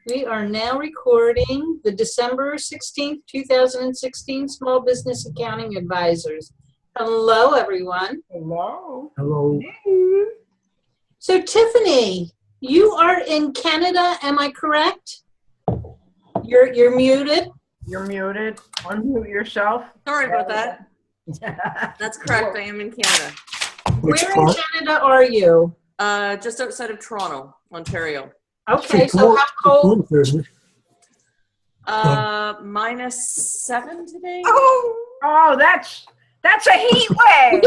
We are now recording the December 16th, 2016 Small Business Accounting Advisors. Hello, everyone. Hello. Hello. So, Tiffany, you are in Canada, am I correct? You're muted. You're muted. Unmute yourself. Sorry about that. That's correct. I am in Canada. Which Where part? in Canada are you? Just outside of Toronto, Ontario. Okay, so how cold? Isn't it? -7 today. Oh, that's a heat wave.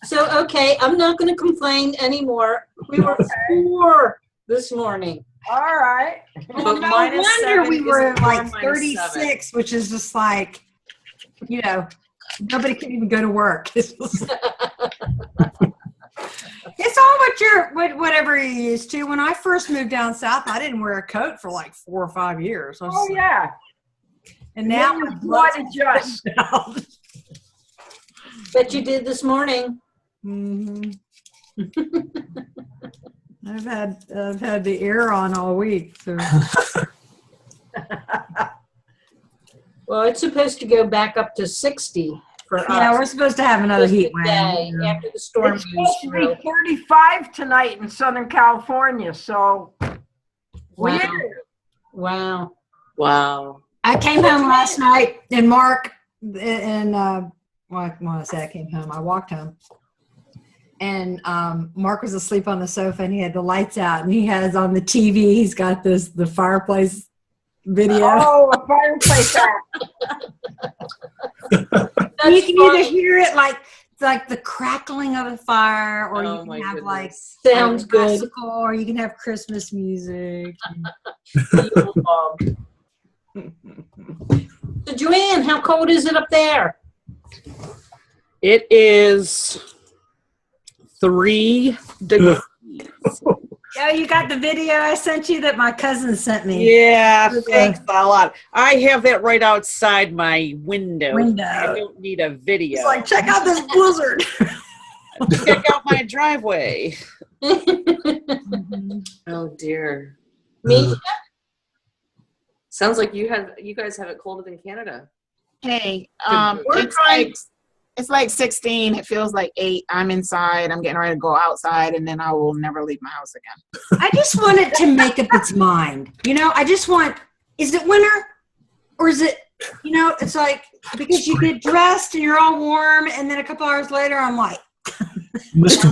So, okay, I'm not going to complain anymore. We were 4 this morning. All right. But no -7 wonder we were isn't like warm, -7. 36, which is just like, you know, nobody can even go to work. It's all whatever you're used to. When I first moved down south, I didn't wear a coat for like 4 or 5 years. Oh yeah. And now your blood adjusts. Bet you did this morning. Mm-hmm. I've had the air on all week. So. Well, it's supposed to go back up to 60 for us. Yeah, we're supposed to have another heat wave after the storm It's goes supposed to be through. 35 tonight in Southern California, so Wow. weird. Wow. Wow. I came home last night, and Mark well, when I say I came home, I walked home, and Mark was asleep on the sofa, and he had the lights out, and he has on the TV. He's got the fireplace video. Oh, a fireplace act. You can either hear it like the crackling of a fire, or you can have like Sounds good. classical, or you can have Christmas music. So, Joanne, how cold is it up there? It is 3 degrees. Oh, you got the video I sent you that my cousin sent me. Yeah, thanks a lot. I have that right outside my window. I don't need a video. It's like, check out this blizzard. Check out my driveway. Oh dear. Misha? Sounds like you guys have it colder than Canada. Hey, We're trying. it's like 16. It feels like 8. I'm inside. I'm getting ready to go outside, and then I will never leave my house again. I just want it to make up its mind. You know, I just want, is it winter? Or is it, you know, it's like, because you get dressed and you're all warm, and then a couple hours later, I'm like. Must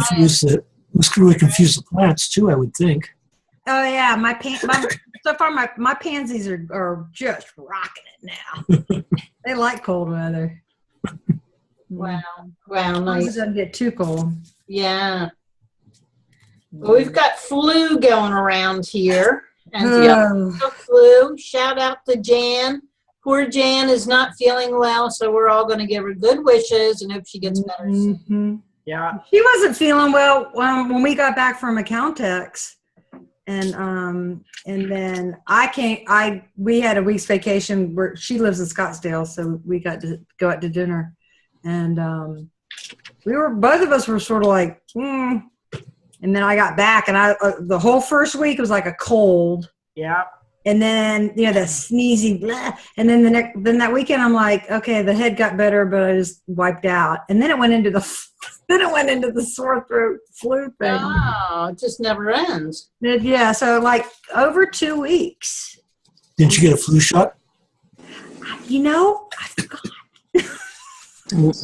really confuse the plants too, I would think. Oh, yeah, so far my pansies are just rocking it now. They like cold weather. Wow. Wow, As long as nice. it doesn't get too cold. Yeah. Well, we've got flu going around here. And the flu. Shout out to Jan. Poor Jan is not feeling well, so we're all going to give her good wishes and hope she gets better soon. Mm-hmm. Yeah. She wasn't feeling well when we got back from Accountex, and then we had a week's vacation where she lives in Scottsdale, so we got to go out to dinner, and both of us were sort of like, and then I got back, and the whole first week was like a cold. Yeah. And then, you know, that sneezy, blah. And then then that weekend, I'm like, okay, the head got better, but I just wiped out. And then it went into the sore throat flu thing. Oh, it just never ends. Yeah, so like over 2 weeks. Didn't you get a flu shot? You know, I forgot.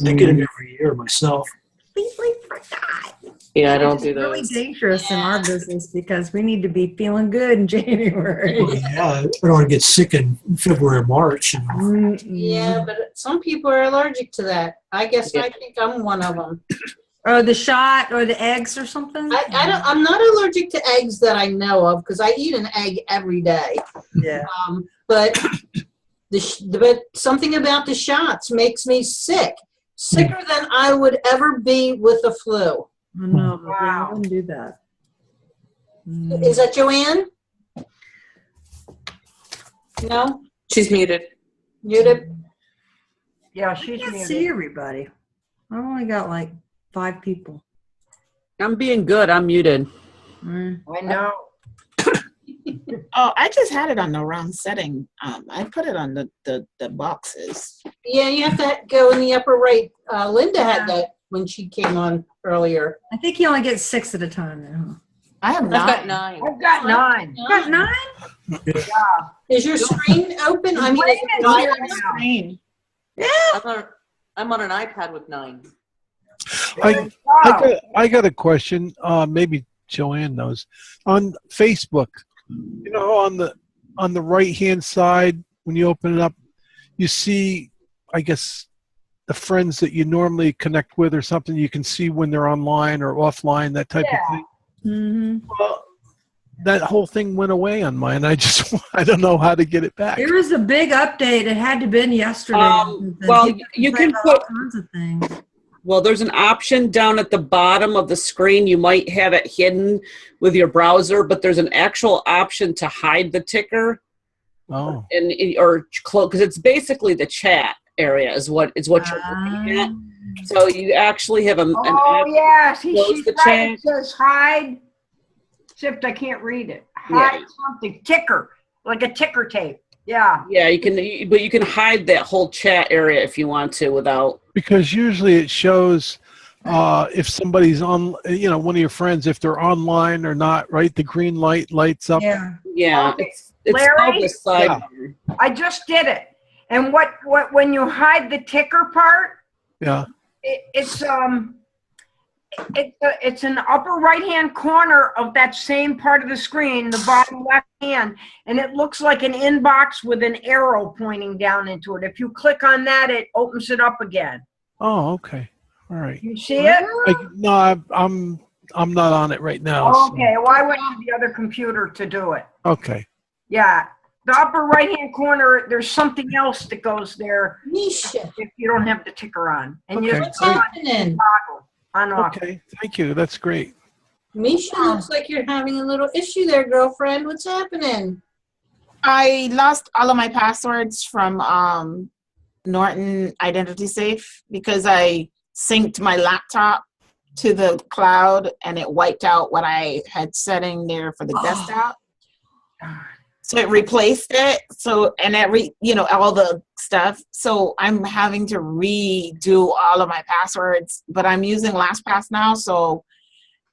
I get them every year myself. Completely forgot. Yeah, I don't do It's really those. dangerous in our business because we need to be feeling good in January. Well, yeah, I don't want to get sick in February or March. Yeah, but some people are allergic to that. I guess I think I'm one of them. Or the shot or the eggs or something. I'm not allergic to eggs that I know of because I eat an egg every day. Yeah. But but something about the shots makes me sicker than I would ever be with the flu. No, but I Wow. wouldn't do that. Is that Joanne? No? She's muted. Muted? Yeah, I she's can't muted. see everybody. I've only got like 5 people. I'm being good. I'm muted. Mm. I know. Oh, I just had it on the wrong setting. I put it on the boxes. Yeah, you have to go in the upper right. Linda had that when she came on earlier. I think you only get 6 at a time now. I have I've got 9. 9. I've got 9. You got 9? Is your screen open? I mean, Wait is a it minute. not Here on it the is. screen? I'm on an iPad with 9. I got a question. Maybe Joanne knows. On Facebook, you know, on the right hand side when you open it up, you see, I guess, the friends that you normally connect with or something. You can see when they're online or offline, that type of thing. Mm-hmm. Well, that whole thing went away on mine. I don't know how to get it back. There was a big update. It had to have been yesterday. Well, People you complain can about all put- kinds of things. Well, there's an option down at the bottom of the screen. You might have it hidden with your browser, but there's an actual option to hide the ticker Oh, or close, because it's basically the chat area is what you're looking at. So you actually have an Oh, option. yeah. See, Close she's the right. chat. It says hide. Except I can't read it. Hide something. Ticker. Like a ticker tape. Yeah. Yeah, but you can hide that whole chat area if you want to without. because usually it shows if somebody's on, you know, one of your friends, if they're online or not, right? The green light lights up. Yeah. Yeah, Okay. it's Larry? called the sidebar. I just did it. And what when you hide the ticker part, Yeah. it's an upper right hand corner of that same part of the screen, the bottom left hand, and it looks like an inbox with an arrow pointing down into it. If you click on that, it opens it up again. Oh, okay. All right. You see it? No, I'm not on it right now. so- Okay. Well, I went to the other computer to do it. Okay. Yeah. The upper right hand corner, there's something else that goes there Misha, if you don't have the ticker on. And you Okay. what's happening? on off. Okay. Thank you. That's great. Misha, looks like you're having a little issue there, girlfriend. What's happening? I lost all of my passwords from Norton Identity Safe because I synced my laptop to the cloud and it wiped out what I had setting there for the desktop. So it replaced it. So, and all the stuff. So I'm having to redo all of my passwords, but I'm using LastPass now. So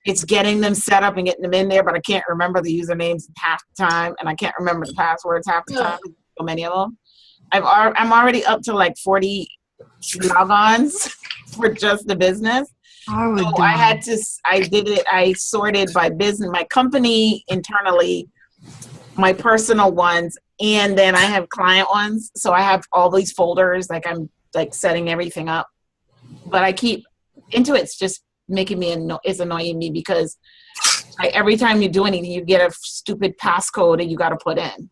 it's getting them set up and getting them in there, but I can't remember the usernames half the time. And I can't remember the passwords half the time. So many of them. I'm already up to like 40 logons for just the business. I sorted by business, my company internally, my personal ones, and then I have client ones. So I have all these folders, like I'm like setting everything up. But I keep Intuit's just making me it's annoying me because every time you do anything, you get a stupid passcode that you got to put in.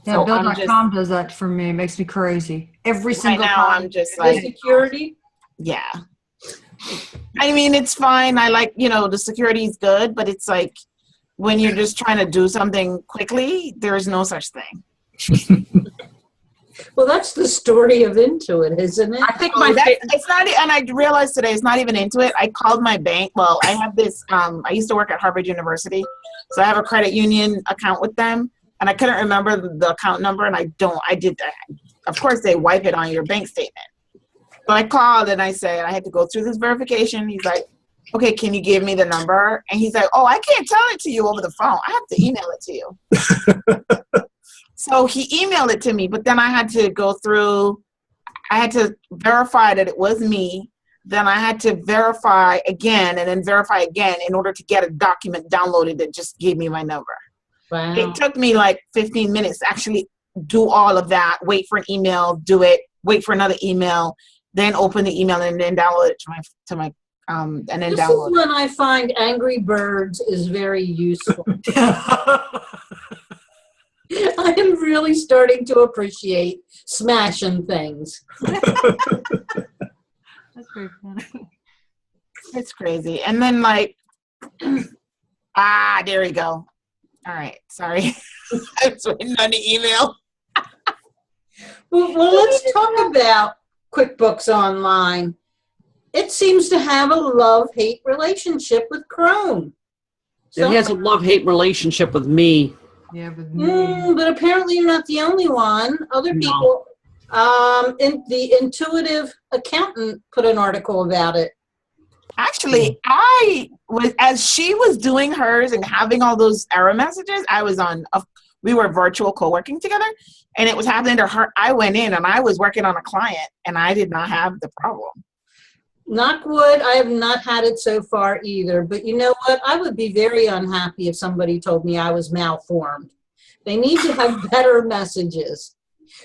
Yeah, So Bill.com does that for me. It makes me crazy. Every single now time. I'm just The like, security? yeah. I mean, it's fine. I like, the security is good, but it's like when you're just trying to do something quickly, there is no such thing. Well, that's the story of Intuit, isn't it? I think It's not, and I realized today it's not even Intuit. I called my bank. Well, I have this, I used to work at Harvard University, so I have a credit union account with them, and I couldn't remember the account number, and I did that. Of course, they wipe it on your bank statement. So I called and I said, I had to go through this verification. He's like, okay, can you give me the number? And he's like, oh, I can't tell it to you over the phone. I have to email it to you. So he emailed it to me, but then I had to go through, I had to verify that it was me. Then I had to verify again and then verify again in order to get a document downloaded that just gave me my number. Wow. It took me like 15 minutes to actually do all of that, wait for an email, do it, wait for another email, then open the email and then download it to my and then This download is when I find Angry Birds is very useful. I am really starting to appreciate smashing things. That's very funny. It's crazy. And then like, there we go. All right, sorry. I was waiting on the email. Well, let's talk about QuickBooks Online. It seems to have a love-hate relationship with Chrome. It has a love-hate relationship with me. Yeah, but me. But apparently you're not the only one. Other No. people, the intuitive accountant put an article about it. Actually, I was, as she was doing hers and having all those error messages, I was on, we were virtual co-working together, and it was happening to her. I went in and I was working on a client, and I did not have the problem. Knock wood, I have not had it so far either. But you know what? I would be very unhappy if somebody told me I was malformed. They need to have better messages.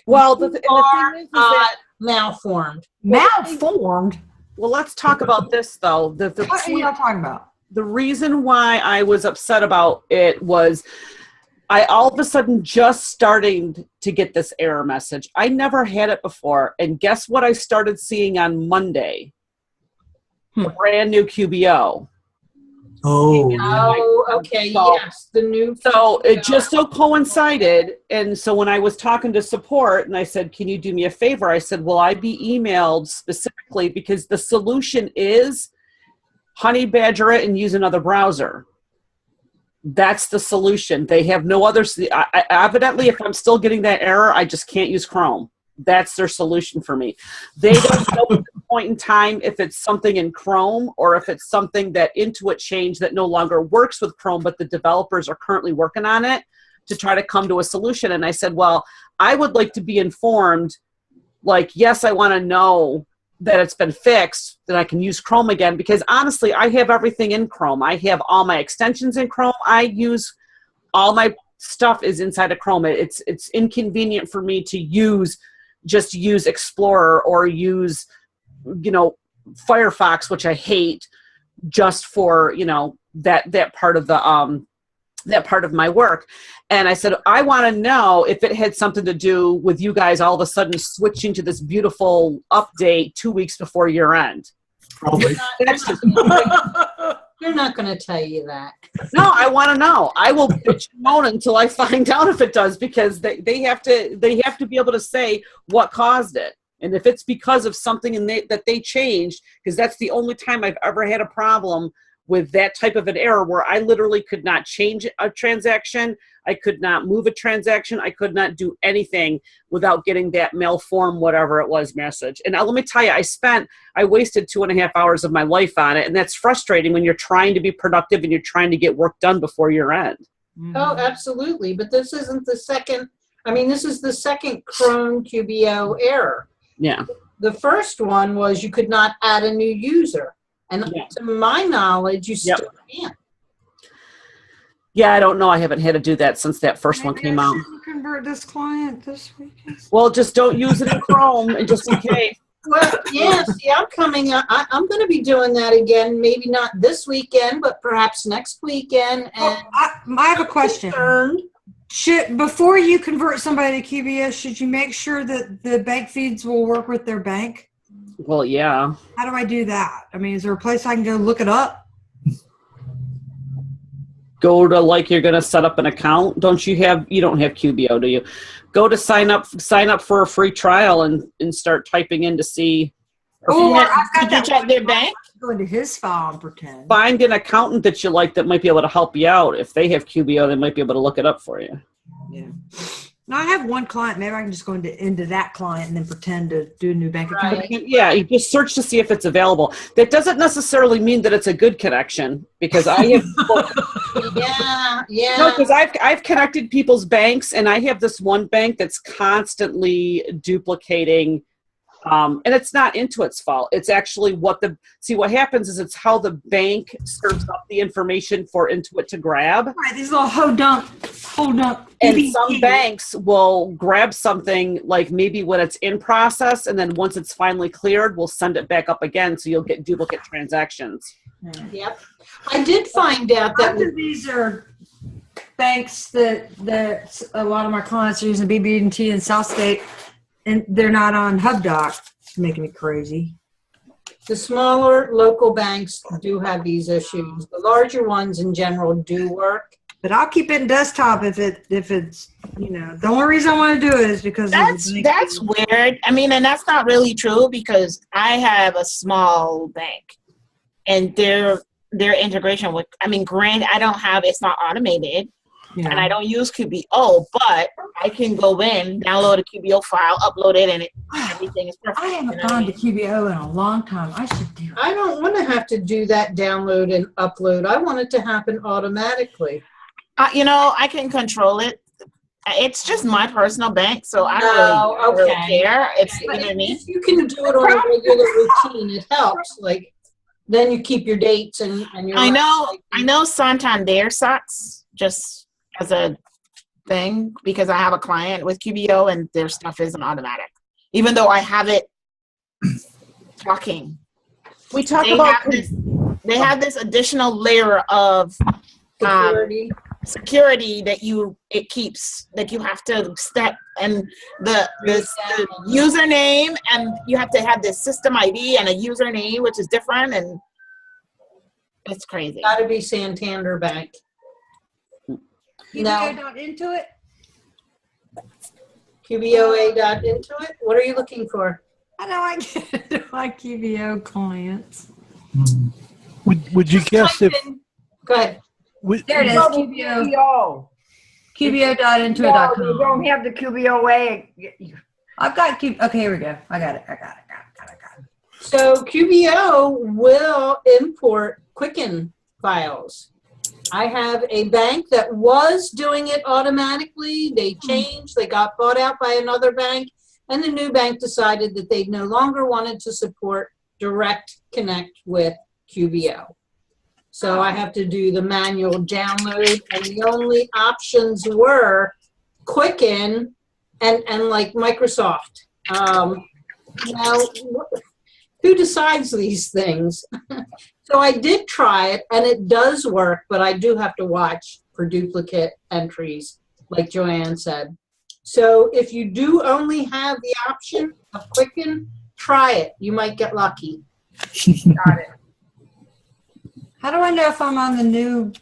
Well, the You thing are is that, malformed. Malformed? well, let's talk about this though. What are you talking about? The reason why I was upset about it was I all of a sudden just starting to get this error message. I never had it before. And guess what I started seeing on Monday? A brand new QBO. Oh, yeah. Oh, okay, So- yes, the new. So it just so coincided. And so when I was talking to support and I said, can you do me a favor? I said, will I be emailed specifically? Because the solution is honey badger it and use another browser. That's the solution. They have no other. Evidently, if I'm still getting that error, I just can't use Chrome. That's their solution for me. They don't know at this point in time if it's something in Chrome or if it's something that Intuit changed that no longer works with Chrome, but the developers are currently working on it to try to come to a solution. And I said, well, I would like to be informed, like, yes, I want to know that it's been fixed, that I can use Chrome again, because honestly, I have everything in Chrome. I have all my extensions in Chrome. I use all my stuff is inside of Chrome. It's inconvenient for me to use Explorer or use, Firefox, which I hate, just for, that part of the that part of my work. And I said, I want to know if it had something to do with you guys all of a sudden switching to this beautiful update 2 weeks before year end. Probably. That's just, They're not going to tell you that. no, I want to know. I will bitch and moan until I find out if it does, because they have to be able to say what caused it. And if it's because of something that they changed, because that's the only time I've ever had a problem with that type of an error where I literally could not change a transaction. I could not move a transaction. I could not do anything without getting that malform whatever it was message. And let me tell you, I wasted 2.5 hours of my life on it. And that's frustrating when you're trying to be productive and you're trying to get work done before year end. Oh, absolutely. But this isn't the second. This is the second Chrome QBO error. Yeah. The first one was you could not add a new user. And to my knowledge, you still can't. Yeah, I don't know. I haven't had to do that since that first one came out. Convert this client this weekend. Well, just don't use it in Chrome, and just in case. Well, yeah, see, I'm coming up. I'm going to be doing that again, maybe not this weekend, but perhaps next weekend. And I have a question. Before you convert somebody to QBS, should you make sure that the bank feeds will work with their bank? Well, yeah. How do I do that? Is there a place I can go look it up? Go to you're going to set up an account. You don't have QBO, do you? Go to sign up for a free trial and start typing in to see. Did you check their bank? Go into his file and pretend. Find an accountant that you like that might be able to help you out. If they have QBO, they might be able to look it up for you. Yeah. Now I have one client. Maybe I can just go into that client and then pretend to do a new bank account. Right. Yeah, you just search to see if it's available. That doesn't necessarily mean that it's a good connection, because I have Yeah. because I've connected people's banks, and I have this one bank that's constantly duplicating. And it's not Intuit's fault. It's actually what happens is it's how the bank serves up the information for Intuit to grab. Right, these little hold up. And some banks will grab something like maybe when it's in process, and then once it's finally cleared, we'll send it back up again, so you'll get duplicate transactions. Yep. I did find out that These are banks that a lot of my clients are using, BB&T and Southstate, and they're not on HubDoc. It's making me crazy. the smaller local banks do have these issues. The larger ones in general do work. But I'll keep it in desktop if it's the only reason I want to do it is because that's weird. I mean, and that's not really true because I have a small bank, and their integration with granted I don't have it's not automated, and I don't use QBO, but I can go in, download a QBO file, upload it, and everything is perfect. I haven't You know what gone I to QBO in a long time. I should do it. I don't want to have to do that download and upload. I want it to happen automatically. You know, I can control it. It's just my personal bank, so I Oh, don't really okay. care. It's, you But know what I mean? if you can do it on a regular routine, it helps. Like, then you keep your dates and your. I know Santander sucks just as a thing because I have a client with QBO and their stuff isn't automatic. Even though I have it talking. We talk They about have this additional layer of security that it keeps, that you have to step, and the username, and you have to have this system ID and a username which is different, and it's crazy. Got to be Santander Bank. QBO.Intuit? QBOA.Intuit? What are you looking for? I know I get my QBO clients. Would you guess if? Go ahead. There it is. QBO. QBO.Intuit.com. No, they don't have the QBOA. I've got okay, here we go. I got it. So QBO will import Quicken files. I have a bank that was doing it automatically. They changed, they got bought out by another bank, and the new bank decided that they no longer wanted to support direct connect with QBO. So I have to do the manual download, and the only options were Quicken and like Microsoft. Now, who decides these things? So I did try it, and it does work, but I do have to watch for duplicate entries, like Joanne said. So if you do only have the option of Quicken, try it. You might get lucky. Got it. How do I know if I'm on the new?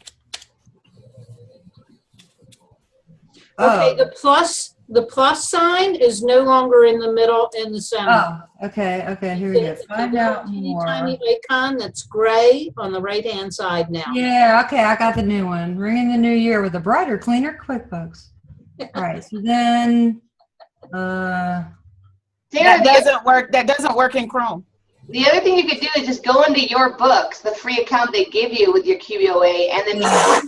Okay, the plus sign is no longer in the middle, in the center. Oh, okay, here we go. Find out more. Tiny icon that's gray on the right-hand side now. Yeah, okay, I got the new one. Ringing the new year with a brighter, cleaner QuickBooks. All right, so then, That doesn't work in Chrome. The other thing you could do is just go into your books, the free account they give you with your QBOA, and then I'm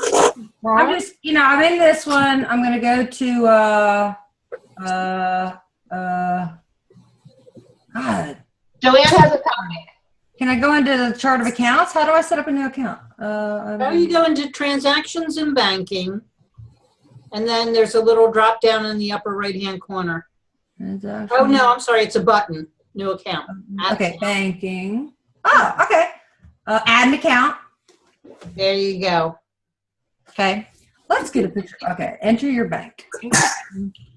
just, I'm in this one. I'm going to go to, God. Joanne has a topic. Can I go into the chart of accounts? How do I set up a new account? You go into transactions and banking, and then there's a little drop down in the upper right-hand corner. Oh, no, I'm sorry. It's a button. New account. Okay, banking. Oh, okay. Add an account. There you go. Okay. Let's get a picture. Okay, enter your bank.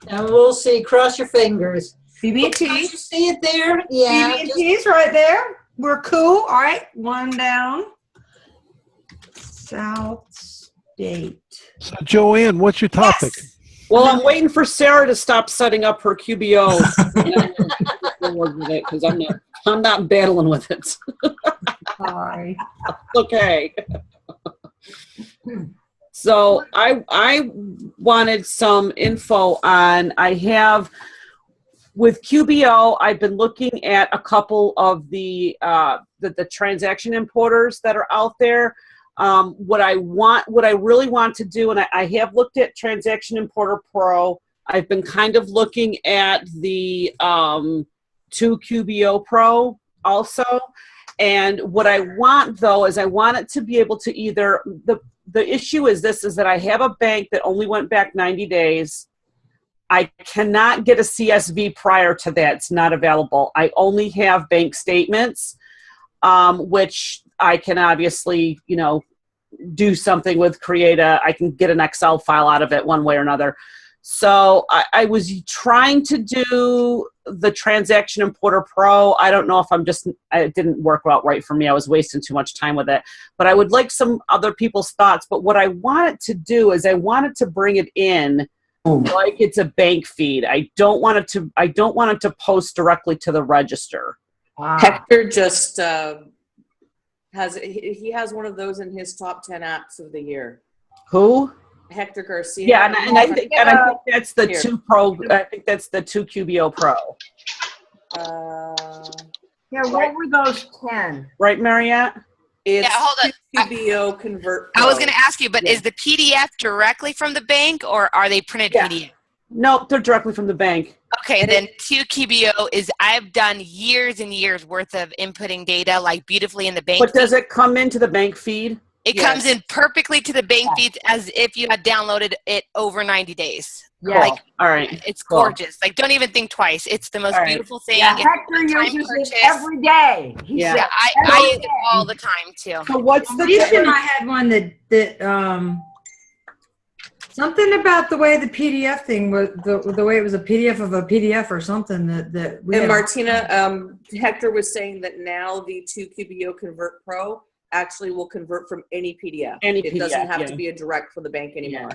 And we'll see. Cross your fingers. BB&T. You see it there? Yeah. BB&T's right there. We're cool. All right, one down. South State. So Joanne, what's your topic? Yes. Well, I'm waiting for Sarah to stop setting up her QBO. Because I'm not battling with it. Sorry. Okay. So I wanted some info on. I have with QBO. I've been looking at a couple of the transaction importers that are out there. What I really want to do, and I have looked at Transaction Importer Pro. I've been kind of looking at the 2 QBO Pro also. And what I want though is I want it to be able to either, the issue is that I have a bank that only went back 90 days. I cannot get a CSV prior to that. It's not available. I only have bank statements, which I can obviously, do something with, I can get an Excel file out of it one way or another. So I was trying to do the Transaction Importer Pro. I don't know if it didn't work out right for me. I was wasting too much time with it. But I would like some other people's thoughts. But what I wanted to do is I wanted to bring it in like it's a bank feed. I don't want it to post directly to the register. Wow. Hector just has one of those in his top 10 apps of the year. Who? Hector Garcia. Yeah, and I think that's the Here. 2 Pro. I think that's the 2 QBO Pro. Yeah, what were those 10? Right, Mariette? It's Yeah, hold on. QBO Convert Pro. I was going to ask you, but Yeah. is the PDF directly from the bank or are they printed Yeah. PDF? Nope, they're directly from the bank. Okay, then 2 QBO is, I've done years and years worth of inputting data like beautifully in the bank. But does it come into the bank feed? It Yes. comes in perfectly to the bank feeds as if you had downloaded it over 90 days. Yeah. Like, All right. it's Cool. gorgeous. Like, don't even think twice. It's the most All right. beautiful thing. Yeah, It's Hector one-time uses purchase. it every day. He Yeah. said, Yeah, I use it all the time too. So what's the Lisa and difference? I had one that something about the way the PDF thing was, the way it was a PDF of a PDF or something that we And had. Martina, Hector was saying that now the 2 QBO Convert Pro actually will convert from any PDF. Any it doesn't PDF, have yeah. to be a direct from the bank anymore.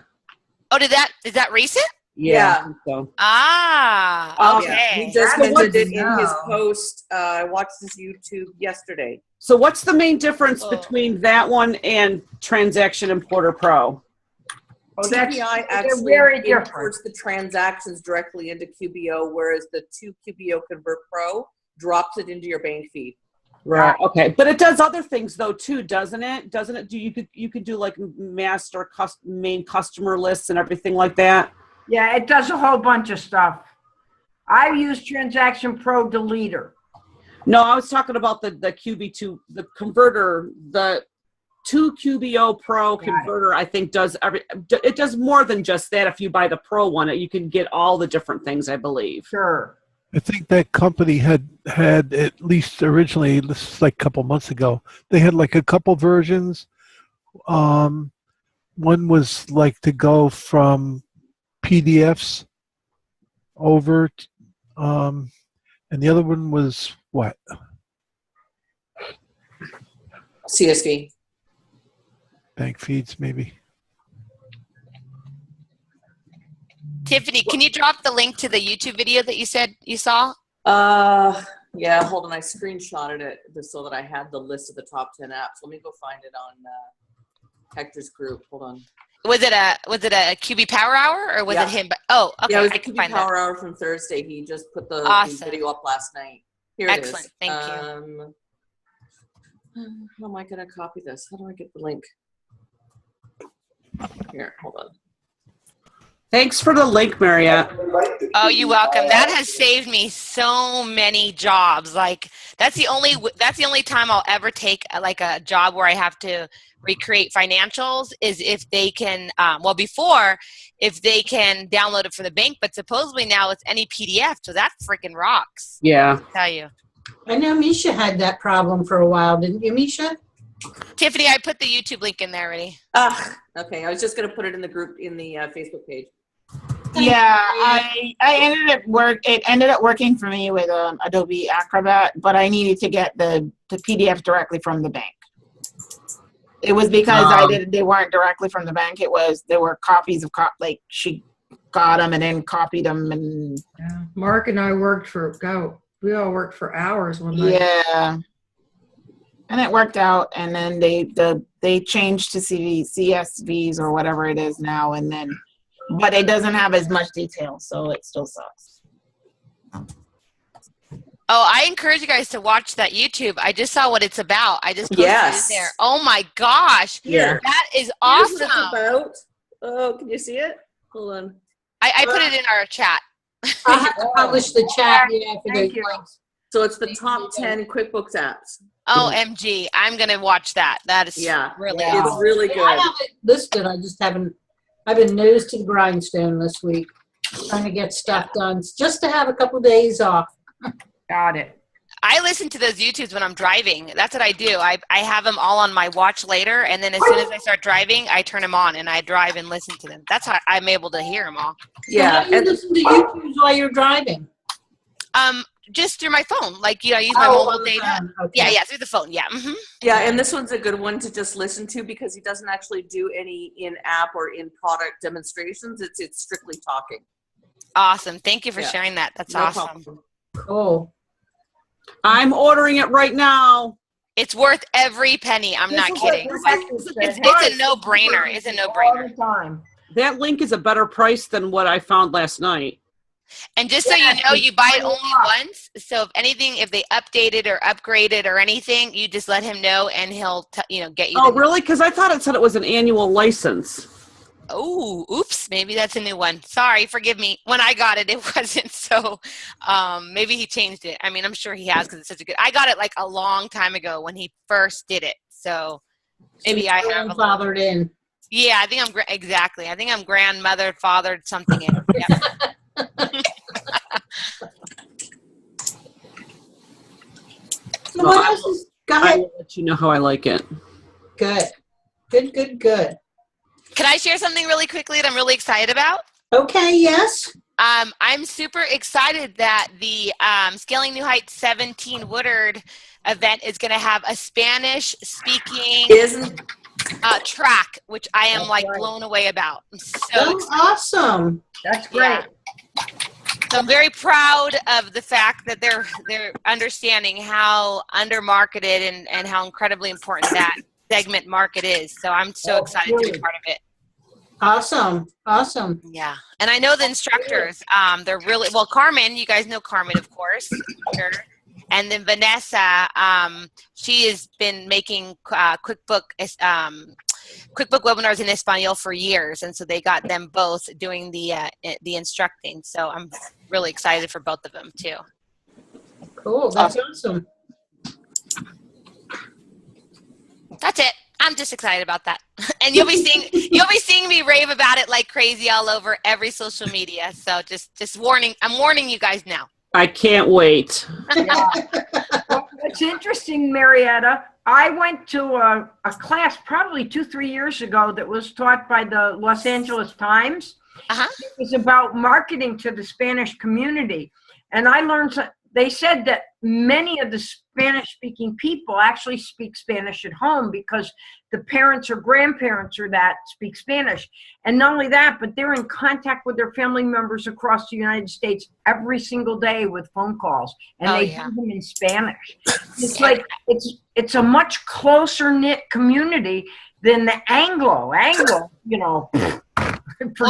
Oh, is that recent? Yeah. I think so. Ah, Yeah. okay. He just That's mentioned good it to in his know. post. I watched his YouTube yesterday. So what's the main difference Oh. between that one and Transaction Importer Pro? oh, that's, TPI they're actually very different. imports the transactions directly into QBO, whereas the 2 QBO Convert Pro drops it into your bank feed. Right. Okay. But it does other things though too, doesn't it? Doesn't it? You could do like master main customer lists and everything like that. Yeah, it does a whole bunch of stuff. I use Transaction Pro Deleter. No, I was talking about the QB2, the converter, the 2 QBO Pro converter. I think it does more than just that. If you buy the Pro one, you can get all the different things, I believe. Sure. I think that company had at least originally, this is like a couple months ago, they had like a couple versions. One was like to go from PDFs over, and the other one was what? CSV. Bank feeds, maybe. Tiffany, can you drop the link to the YouTube video that you said you saw? Yeah, hold on. I screenshotted it just so that I had the list of the top 10 apps. Let me go find it on Hector's group. Hold on. Was it a QB Power Hour or was Yeah. it him? Oh, okay. Yeah, it was I the can QB find Power that. Hour from Thursday. He just put the Awesome. video up last night. Here Excellent. it is. Thank you. How am I going to copy this? How do I get the link? Here, hold on. Thanks for the link, Mariette. Oh, you're welcome. That has saved me so many jobs. Like that's the only time I'll ever take like a job where I have to recreate financials is if they can. If they can download it from the bank, but supposedly now it's any PDF, so that freaking rocks. Yeah. I'll tell you. I know Misha had that problem for a while, didn't you, Misha? Tiffany, I put the YouTube link in there already. Okay. I was just going to put it in the group in the Facebook page. Yeah, I it ended up working for me with Adobe Acrobat, but I needed to get the PDF directly from the bank. It was because they weren't directly from the bank. There were copies of like she got them and then copied them and Yeah. Mark and I we all worked for hours one night. yeah, and it worked out. And then they changed to CSVs or whatever it is now, but it doesn't have as much detail, so it still sucks. Oh, I encourage you guys to watch that YouTube. I just saw what it's about. I just posted it in there. Oh my gosh. Here. That is Here's what it's awesome. about. Oh, can you see it? Hold on. I put it in our chat. I'll have to publish the chat for those Thank you. links. So it's the top 10 QuickBooks apps. OMG. I'm going to watch that. That is really It's awesome. really I good. have it listed. I just haven't. I've been nose to the grindstone this week, trying to get stuff done, just to have a couple days off. Got it. I listen to those YouTubes when I'm driving. That's what I do. I have them all on my watch later, and then as soon as I start driving, I turn them on, and I drive and listen to them. That's how I'm able to hear them all. Yeah. So how do you listen to YouTube while you're driving? Just through my phone. Like, I use my mobile on the data. phone. Okay. Yeah, through the phone. Yeah. Mm-hmm. Yeah, and this one's a good one to just listen to because he doesn't actually do any in-app or in-product demonstrations. It's strictly talking. Awesome. Thank you for Yeah. sharing that. That's No awesome. problem. Cool. I'm ordering it right now. It's worth every penny. I'm not kidding. It's a no-brainer. It's a no-brainer. All the time. That link is a better price than what I found last night. And just so you know, you buy it only once. So if anything, if they update it or upgrade it or anything, you just let him know and he'll, get you. Oh, really? Because I thought it said it was an annual license. Oh, oops. Maybe that's a new one. Sorry, forgive me. When I got it, it wasn't. So maybe he changed it. I mean, I'm sure he has because it's such a good. I got it like a long time ago when he first did it. So maybe I have grandfathered in. Yeah, I think I'm exactly. I think I'm grandmothered, fathered something in. Yeah. So what else is, go ahead. I will let you know how I like it. Good. Good. Can I share something really quickly that I'm really excited about? Okay, yes. I'm super excited that the Scaling New Heights 17 Woodard event is going to have a Spanish-speaking track, which I am blown away about. I'm so excited. Awesome. That's great. Yeah. So I'm very proud of the fact that they're understanding how undermarketed and how incredibly important that segment market is. So I'm so excited to be part of it. Awesome. Yeah. And I know the instructors, they're really, well, Carmen, you guys know Carmen, of course. Sure. And then Vanessa, she has been making QuickBook webinars in Espanol for years. And so they got them both doing the instructing. So I'm really excited for both of them too. Cool. That's awesome. That's it. I'm just excited about that. And you'll be seeing me rave about it like crazy all over every social media. So just warning, I'm warning you guys now. I can't wait. Yeah. Well, it's interesting, Marietta. I went to a class probably 2-3 years ago that was taught by the Los Angeles Times. Uh-huh. It was about marketing to the Spanish community. And I learned, they said that many of the Spanish-speaking people actually speak Spanish at home because the parents or grandparents or that speak Spanish. And not only that, but they're in contact with their family members across the United States every single day with phone calls. And they do them in Spanish. It's like, it's a much closer knit community than the Anglo, Well,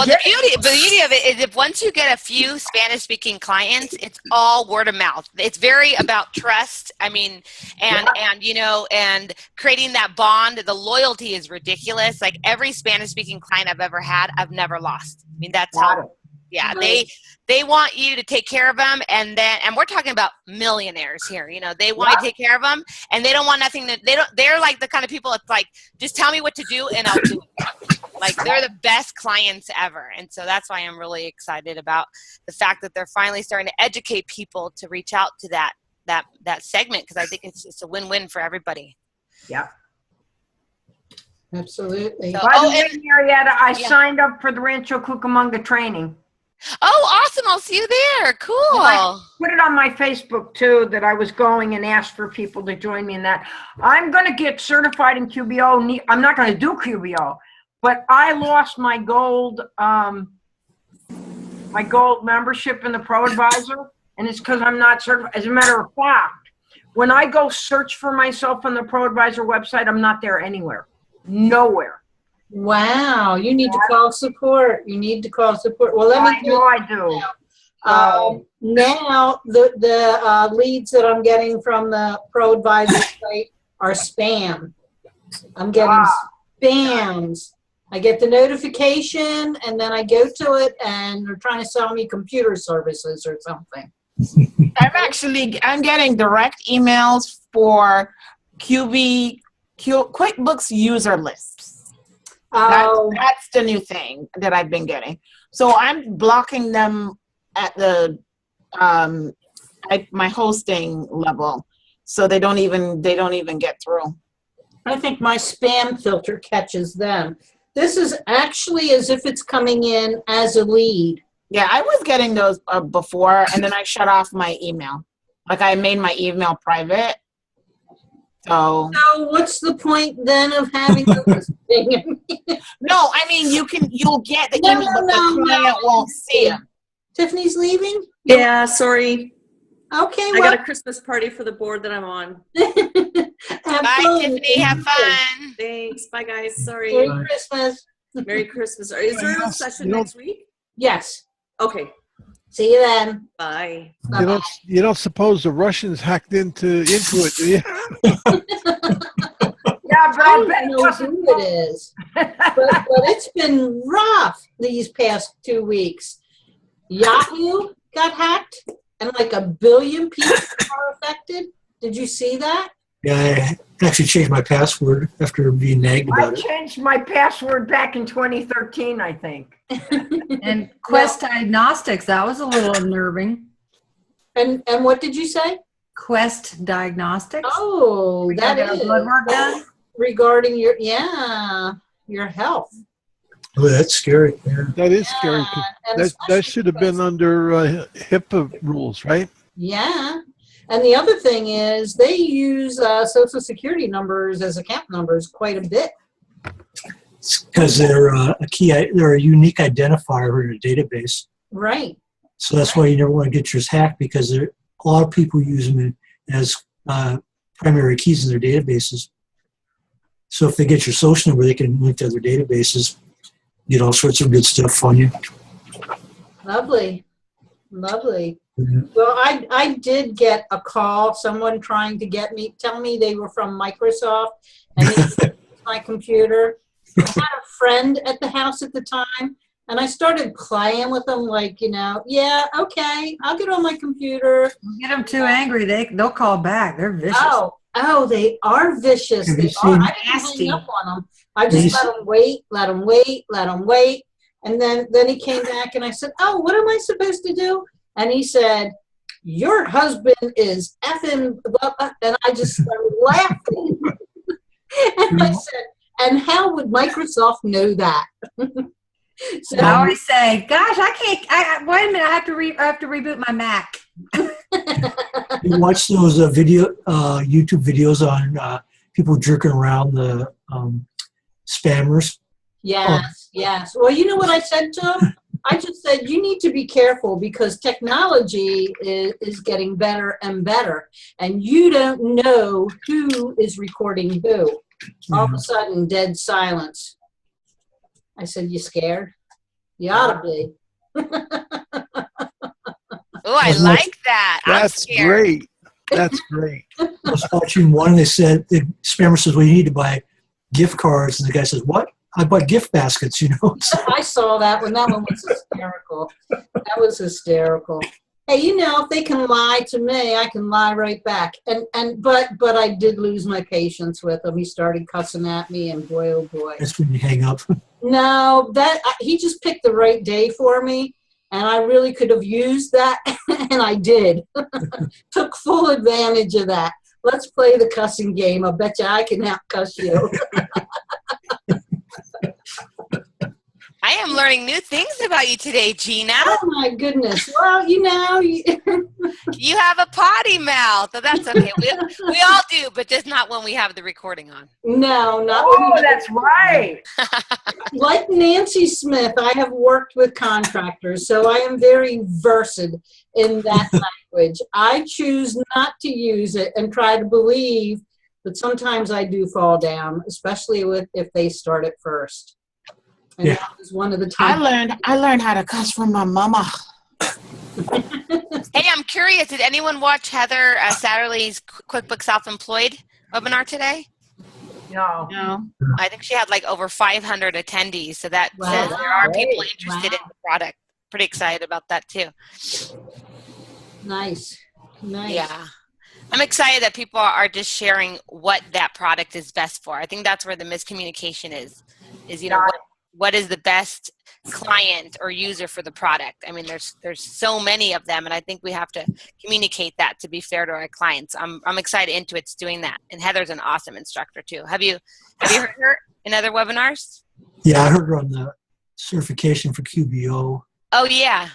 the beauty of it is if once you get a few Spanish-speaking clients, it's all word of mouth. It's very about trust. I mean, and creating that bond. The loyalty is ridiculous. Like every Spanish-speaking client I've ever had, I've never lost. I mean, that's how. Yeah, they want you to take care of them, and we're talking about millionaires here. They want you to take care of them, and they don't want nothing. They're like the kind of people that's like, just tell me what to do, and I'll do it. Like they're the best clients ever, and so that's why I'm really excited about the fact that they're finally starting to educate people to reach out to that segment because I think it's a win-win for everybody. Yeah. Absolutely. So, by the way, Marietta, I signed up for the Rancho Cucamonga training. Oh, awesome. I'll see you there. Cool. I put it on my Facebook, too, that I was going and asked for people to join me in that. I'm going to get certified in QBO. I'm not going to do QBO, but I lost my gold membership in the Pro Advisor, and it's because I'm not certified. As a matter of fact, when I go search for myself on the Pro Advisor website, I'm not there anywhere. Nowhere. Wow, you need to call support. Well, let me know I do. Now the leads that I'm getting from the Pro Advisor site are spam. I'm getting spams. I get the notification and then I go to it and they're trying to sell me computer services or something. I'm getting direct emails for QuickBooks user lists. That's the new thing that I've been getting. So I'm blocking them at the at my hosting level, so they don't even get through. I think my spam filter catches them. This is actually as if it's coming in as a lead. Yeah, I was getting those before, and then I shut off my email. Like I made my email private. So what's the point then of having this thing? No, I mean you'll get the email, but the client won't see it. Tiffany's leaving? Yeah, sorry. Okay, I got a Christmas party for the board that I'm on. Bye, Tiffany. Have fun. Thanks. Bye, guys. Sorry. Merry Christmas. Merry Christmas. Is there a session next week? Yes. Okay. See you then. Bye. You don't suppose the Russians hacked into it, do you? Yeah, but I I don't bet it know wasn't. who it is, but it's been rough these past 2 weeks. Yahoo got hacked, and like 1 billion people are affected. Did you see that? Yeah, I actually changed my password after being nagged I about it. changed my password back in 2013, I think. And Quest Diagnostics, that was a little unnerving. And what did you say? Quest Diagnostics. Oh, We that got our is blood work done. regarding your health. Oh, that's scary. Yeah. That is scary. 'Cause And that especially should have been under HIPAA rules, right? Yeah. And the other thing is they use Social Security numbers as account numbers quite a bit. Because they're they're a unique identifier in a database. Right. So that's why you never want to get yours hacked, because a lot of people use them as primary keys in their databases. So if they get your social number, they can link to other databases, get all sorts of good stuff on you. Lovely. Lovely. Yeah. Well, I did get a call, someone trying to tell me they were from Microsoft and they used my computer. I had a friend at the house at the time, and I started playing with them like, yeah, okay, I'll get on my computer. Don't get them too angry. They'll call back. They're vicious. Oh, they are vicious. Have you They are. seen- I didn't hang up on them. I just let them wait. And then he came back and I said, oh, what am I supposed to do? And he said, your husband is effing, blah, blah. And I just started laughing. And I said, and how would Microsoft know that? So I always say, gosh, I can't, wait a minute, I have to reboot my Mac. You watch those YouTube videos on people jerking around the spammers? Yes. Well, you know what I said to him? I just said, you need to be careful because technology is getting better and better. And you don't know who is recording who. All of a sudden, dead silence. I said, you scared? You ought to be. Oh, I like that. I'm That's scared. great. That's great. I was watching one, and they said, the spammer says, well, you need to buy gift cards. And the guy says, what? I bought gift baskets, So, I saw that one. That one was hysterical. That was hysterical. Hey, if they can lie to me, I can lie right back. But I did lose my patience with him. He started cussing at me, and boy, oh boy. that's when you hang up. No, he just picked the right day for me, and I really could have used that, and I did. Took full advantage of that. Let's play the cussing game. I bet you I can out-cuss you. I am learning new things about you today, Gina. Oh, my goodness. Well, You have a potty mouth. So that's okay. We all do, but just not when we have the recording on. No, not Oh, that's right. Like Nancy Smith, I have worked with contractors, so I am very versed in that language. I choose not to use it and try to believe, but sometimes I do fall down, especially if they start it first. And that was one of the times. I learned how to cuss from my mama. Hey, I'm curious. Did anyone watch Heather Satterley's QuickBooks Self-Employed webinar today? No. I think she had like over 500 attendees. So that Wow. says there are people Great. interested in Wow. the product. Pretty excited about that too. Nice. Yeah. I'm excited that people are just sharing what that product is best for. I think that's where the miscommunication is what is the best client or user for the product. I mean, there's so many of them, and I think we have to communicate that to be fair to our clients. I'm excited Intuit's doing that, and Heather's an awesome instructor too. Have you heard her in other webinars? Yeah, I heard her on the certification for QBO. Oh yeah.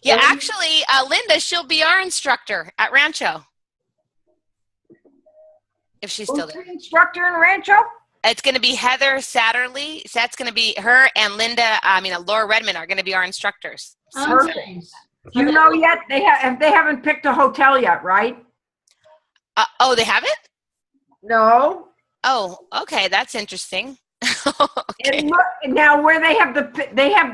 Actually, Linda, she'll be our instructor at Rancho. If she's still there. Instructor in Rancho? It's going to be Heather Satterley. So that's going to be her and Laura Redmond are going to be our instructors. Oh, nice. Do you know yet? They haven't picked a hotel yet, right? Oh, they haven't? No. Oh, okay. That's interesting. Okay. And look, now where they have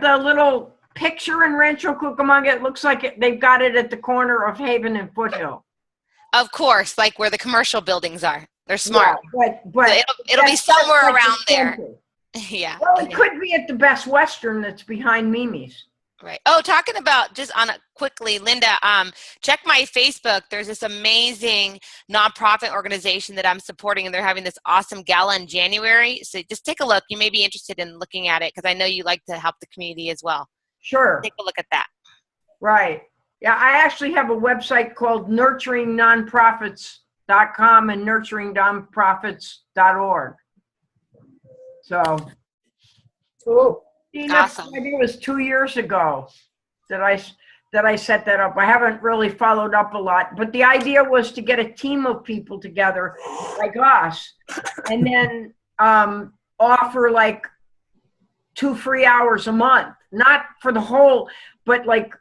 the little picture in Rancho Cucamonga, it looks like they've got it at the corner of Haven and Foothill. Of course, like where the commercial buildings are. They're smart. Yeah, but So it'll be that's somewhere like the around there. center. Yeah. Well, it Yeah. could be at the Best Western that's behind Mimi's. Right. Oh, talking about just on a quickly, Linda, check my Facebook. There's this amazing nonprofit organization that I'm supporting, and they're having this awesome gala in January. So just take a look. You may be interested in looking at it because I know you like to help the community as well. Sure. Take a look at that. Right. Yeah, I actually have a website called nurturingnonprofits.com and nurturingnonprofits.org. So, Cool. Awesome. I think it was 2 years ago that I set that up. I haven't really followed up a lot, but the idea was to get a team of people together like us and then offer like 2 free hours a month, not for the whole, but like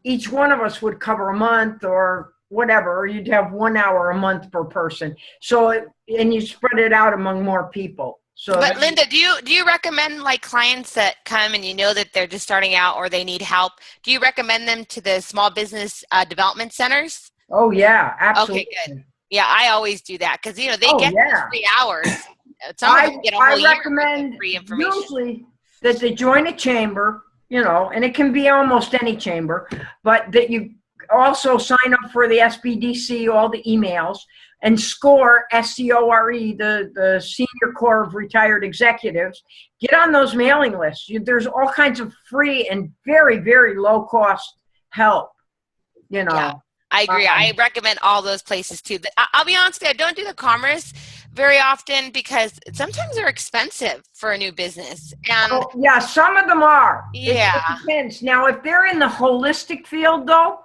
each one of us would cover a month or whatever, or you'd have 1 hour a month per person. So, and you spread it out among more people. So, But Linda, do you recommend like clients that come and you know that they're just starting out or they need help? Do you recommend them to the small business development centers? oh yeah, absolutely. Okay, good. Yeah, I always do that because they Oh, get yeah. 3 hours. Some of them get a whole I year recommend of free information. usually that they join a chamber, and it can be almost any chamber, but that you also sign up for the SBDC, all the emails, and SCORE, S-C-O-R-E, the Senior Corps of Retired Executives. Get on those mailing lists. There's all kinds of free and very, very low cost help, Yeah, I agree. I recommend all those places too. I'll be honest with you, I don't do the commerce very often because sometimes they're expensive for a new business. And yeah, some of them are. Yeah. It depends. Now, if they're in the holistic field, though,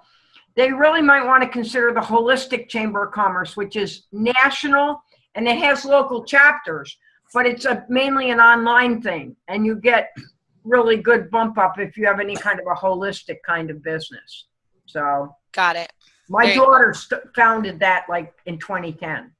they really might want to consider the Holistic Chamber of Commerce, which is national and it has local chapters, but it's mainly an online thing. And you get really good bump up if you have any kind of a holistic kind of business. So got it. my daughter founded that like in 2010.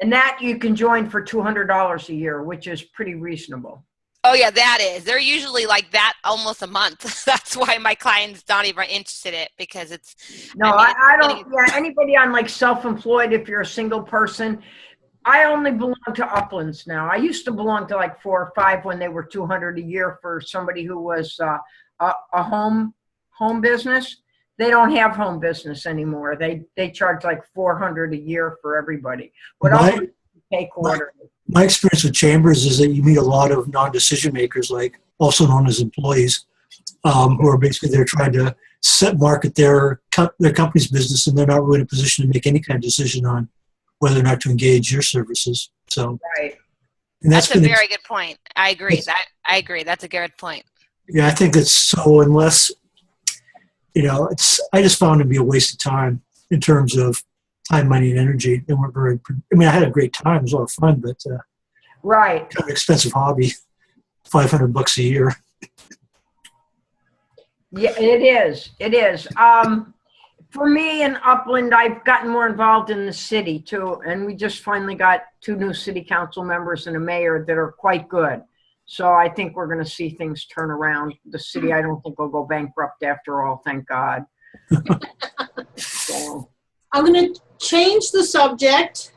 And that you can join for $200 a year, which is pretty reasonable. Oh yeah, that is. They're usually like that almost a month. That's why my clients not even interested in it because it's. No, I don't. Yeah, anybody on like self-employed, if you're a single person, I only belong to Uplands now. I used to belong to like 4 or 5 when they were $200 a year for somebody who was a home business. They don't have home business anymore. They charge like $400 a year for everybody. But Uplands pay quarterly. My experience with chambers is that you meet a lot of non-decision makers, like also known as employees, who are basically they're trying to market their company's business, and they're not really in a position to make any kind of decision on whether or not to engage your services. So, right. And that's a very good point. I agree. I agree. That's a good point. Yeah, I think it's so unless I just found it to be a waste of time in terms of time, money, and energy. They weren't very. I mean, I had a great time; it was a lot of fun, but right, kind of expensive hobby. $500 a year. Yeah, it is. It is. For me in Upland, I've gotten more involved in the city too, and we just finally got 2 new city council members and a mayor that are quite good. So I think we're going to see things turn around. The city, I don't think will go bankrupt after all. Thank God. So. I'm going to change the subject.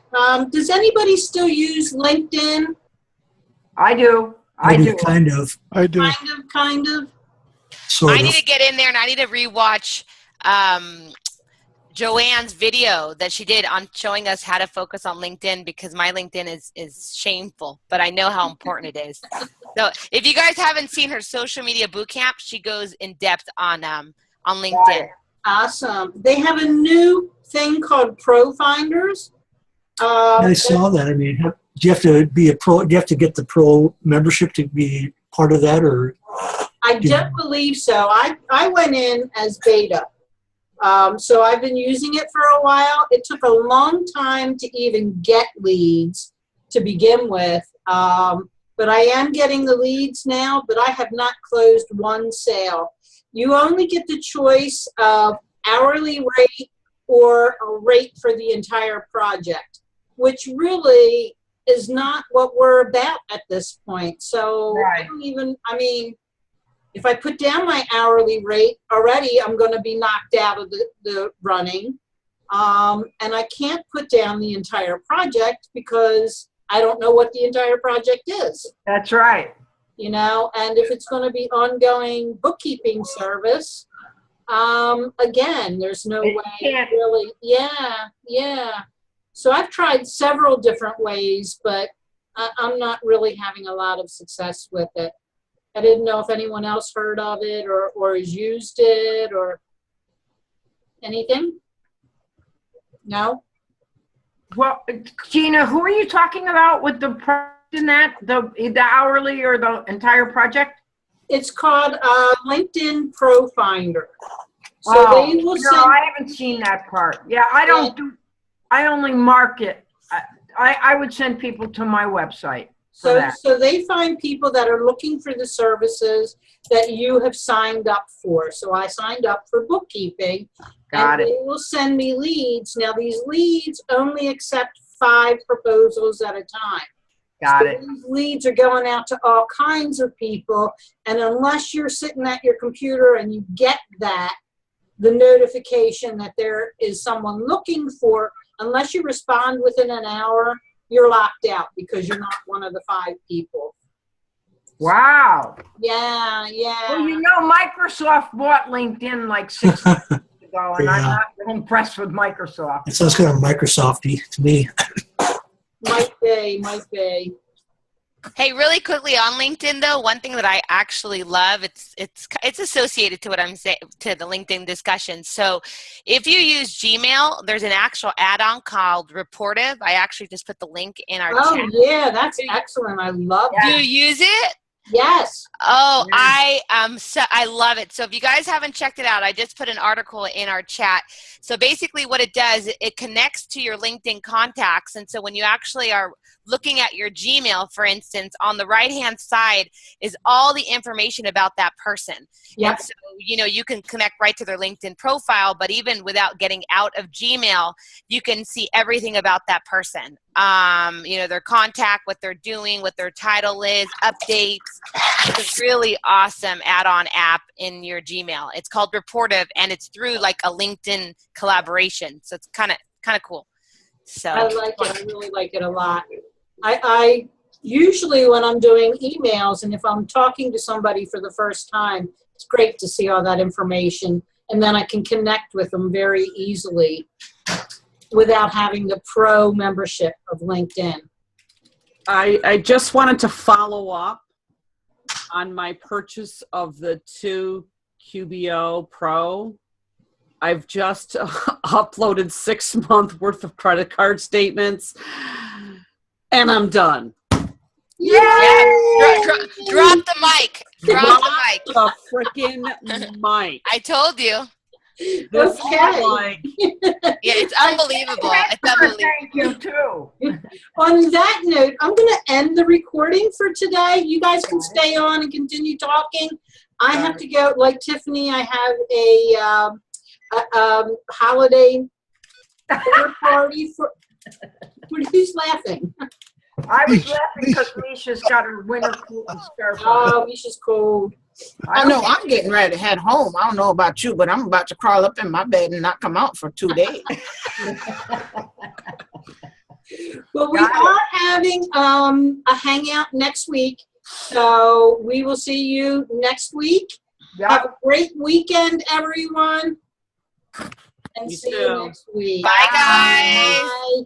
Does anybody still use LinkedIn? I do. I do. Kind of. I do. Kind of. Sort I of. need to get in there and I need to rewatch Joanne's video that she did on showing us how to focus on LinkedIn because my LinkedIn is shameful, but I know how important it is. So if you guys haven't seen her social media boot camp, she goes in depth on LinkedIn. Right. Awesome. They have a new thing called Pro Finders. I saw that. I mean, do you have to be a pro? Do you have to get the pro membership to be part of that, or? I don't believe so. I went in as beta. So I've been using it for a while. It took a long time to even get leads to begin with. But I am getting the leads now, but I have not closed one sale. You only get the choice of hourly rate or a rate for the entire project, which really is not what we're about at this point. So Right. I don't even, I mean, if I put down my hourly rate already, I'm going to be knocked out of the running. And I can't put down the entire project because I don't know what the entire project is. That's right. You know, and if it's going to be ongoing bookkeeping service, again, there's no It way can't- really. Yeah. So I've tried several different ways, but I'm not really having a lot of success with it. I didn't know if anyone else heard of it or has used it or anything. No? Well, Gina, who are you talking about with the in that the hourly or the entire project? It's called LinkedIn Pro Finder. So Oh, they will no, send. I haven't seen that part. Yeah, I don't do. I only market. I would send people to my website. for So, that. so they find people that are looking for the services that you have signed up for. So I signed up for bookkeeping. Got and it. they will send me leads. Now these leads only accept 5 proposals at a time. Got So it. these leads are going out to all kinds of people. And unless you're sitting at your computer and you get the notification that there is someone looking for, unless you respond within an hour, you're locked out because you're not one of the 5 people. Wow. Yeah. Well, you know, Microsoft bought LinkedIn like 6 years ago, and I'm Yeah. not impressed with Microsoft. It sounds kind of Microsofty to me. Might be. Hey, really quickly on LinkedIn though, one thing that I actually love, it's associated to what I'm saying, to the LinkedIn discussion. So if you use Gmail, there's an actual add-on called Reportive. I actually just put the link in our Oh, chat. yeah, that's excellent. I love Do that. you use it? Yes. Oh, Yeah. I love it. So if you guys haven't checked it out, I just put an article in our chat. So basically what it does, it connects to your LinkedIn contacts. And so when you actually are looking at your Gmail, for instance, on the right-hand side is all the information about that person. Yep. And so, you know, you can connect right to their LinkedIn profile, but even without getting out of Gmail, you can see everything about that person. You know, their contact, what they're doing, what their title is, updates. It's a really awesome add-on app in your Gmail. It's called Reportive, and it's through like a LinkedIn collaboration. So it's kind of cool. So I like it. I really like it a lot. I usually when I'm doing emails and if I'm talking to somebody for the first time, it's great to see all that information and then I can connect with them very easily without having the pro membership of LinkedIn. I just wanted to follow up on my purchase of the 2 QBO Pro. I've just uploaded 6 months worth of credit card statements and I'm done. yeah, drop the mic. Drop the mic. The freaking mic. I told you. This is like, Yeah, it's unbelievable. It's unbelievable. Thank you, too. On that note, I'm going to end the recording for today. You guys can stay on and continue talking. I have to go, like Tiffany, I have a holiday dinner party for. Who's laughing? I was laughing because Misha's got her winter coat and scarf on. Oh, Misha's cold. I know I'm getting ready to head home. I don't know about you, but I'm about to crawl up in my bed and not come out for 2 days. Well, we Got it. are having a hangout next week, so we will see you next week. Yeah. Have a great weekend, everyone, and You see too. you next week. Bye, guys. Bye.